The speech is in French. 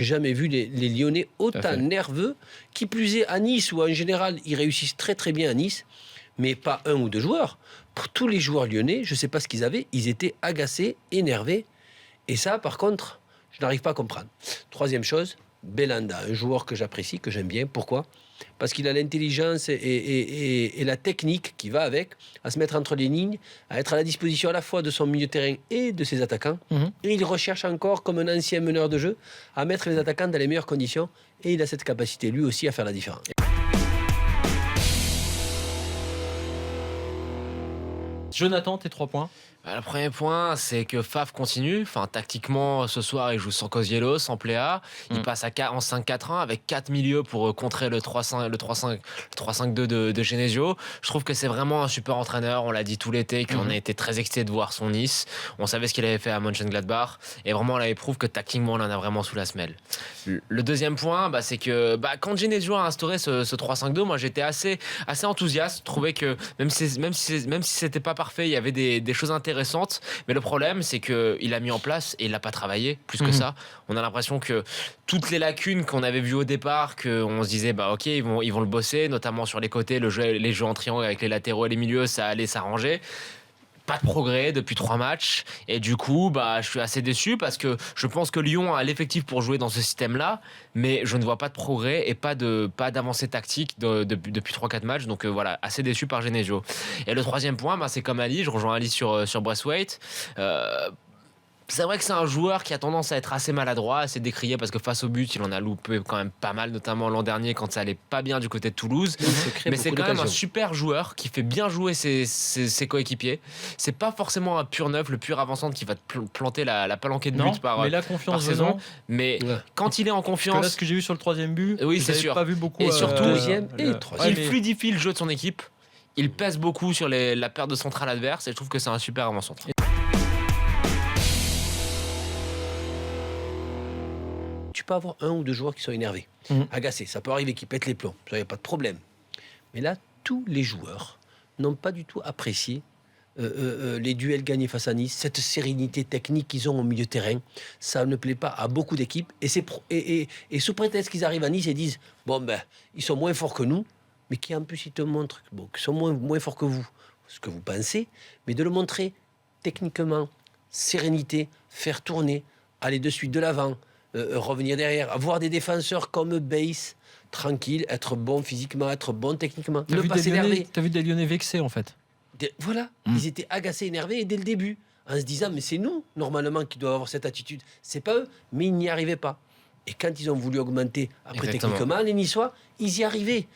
J'ai jamais vu les Lyonnais autant nerveux. Qui plus est, à Nice, où en général, ils réussissent très très bien à Nice, mais pas un ou deux joueurs. Pour tous les joueurs lyonnais, je ne sais pas ce qu'ils avaient, ils étaient agacés, énervés. Et ça, par contre, je n'arrive pas à comprendre. Troisième chose, Belhanda, un joueur que j'apprécie, que j'aime bien. Pourquoi ? Parce qu'il a l'intelligence et la technique qui va avec, à se mettre entre les lignes, à être à la disposition à la fois de son milieu de terrain et de ses attaquants. Et il recherche encore, comme un ancien meneur de jeu, à mettre les attaquants dans les meilleures conditions. Et il a cette capacité, lui aussi, à faire la différence. Jonathan, tes 3 points. Le premier point, c'est que Faf continue. Enfin, tactiquement, ce soir, il joue sans Kozielo, sans Pléa. Il passe en 5-4-1 avec 4 milieux pour contrer le 3-5-2 de Genesio. Je trouve que c'est vraiment un super entraîneur. On l'a dit tout l'été, qu'on a été très excités de voir son Nice. On savait ce qu'il avait fait à Mönchengladbach. Et vraiment, là, il prouve que tactiquement, on en a vraiment sous la semelle. Le deuxième point, c'est que quand Genesio a instauré ce 3-5-2, moi, j'étais assez enthousiaste. Je trouvais que même si c'était pas parfait, il y avait des choses intéressantes. Mais le problème, c'est qu'il a mis en place et il l'a pas travaillé plus que ça. On a l'impression que toutes les lacunes qu'on avait vues au départ, qu'on se disait ok, ils vont le bosser, notamment sur les côtés, les jeux en triangle avec les latéraux et les milieux, ça allait s'arranger. Pas de progrès depuis 3 matchs et du coup je suis assez déçu parce que je pense que Lyon a l'effectif pour jouer dans ce système-là, mais je ne vois pas de progrès et pas d'avancée tactique depuis 3-4 matchs, donc voilà, assez déçu par Genesio. Et le troisième point, c'est comme Ali, je rejoins Ali sur Braithwaite. C'est vrai que c'est un joueur qui a tendance à être assez maladroit, assez décrié parce que face au but, il en a loupé quand même pas mal, notamment l'an dernier quand ça allait pas bien du côté de Toulouse. Mais c'est quand même un super joueur qui fait bien jouer ses coéquipiers. C'est pas forcément un pur neuf, le pur avant-centre qui va te planter la palanquée de buts par saison. Mais quand il est en confiance. Parce que là, ce que j'ai vu sur le 3e but, oui, c'est sûr. Pas vu beaucoup. Et surtout, il fluidifie le jeu de son équipe. Il pèse beaucoup sur la perte de centrale adverse et je trouve que c'est un super avant-centre. Tu peux avoir un ou deux joueurs qui sont énervés, agacés. Ça peut arriver qu'ils pètent les plombs. Ça, il n'y a pas de problème. Mais là, tous les joueurs n'ont pas du tout apprécié les duels gagnés face à Nice, cette sérénité technique qu'ils ont au milieu de terrain. Ça ne plaît pas à beaucoup d'équipes. Et sous prétexte qu'ils arrivent à Nice et disent ils sont moins forts que nous, mais qui en plus ils te montrent qu'ils sont moins forts que vous, ce que vous pensez, mais de le montrer techniquement, sérénité, faire tourner, aller de suite de l'avant. Revenir derrière, avoir des défenseurs comme Bass, tranquille, être bon physiquement, être bon techniquement, ne pas s'énerver. T'as vu des Lyonnais vexés en fait. Voilà, ils étaient agacés, énervés et dès le début, en se disant mais c'est nous normalement qui doivent avoir cette attitude, c'est pas eux, mais ils n'y arrivaient pas. Et quand ils ont voulu augmenter après techniquement, les Niçois, ils y arrivaient.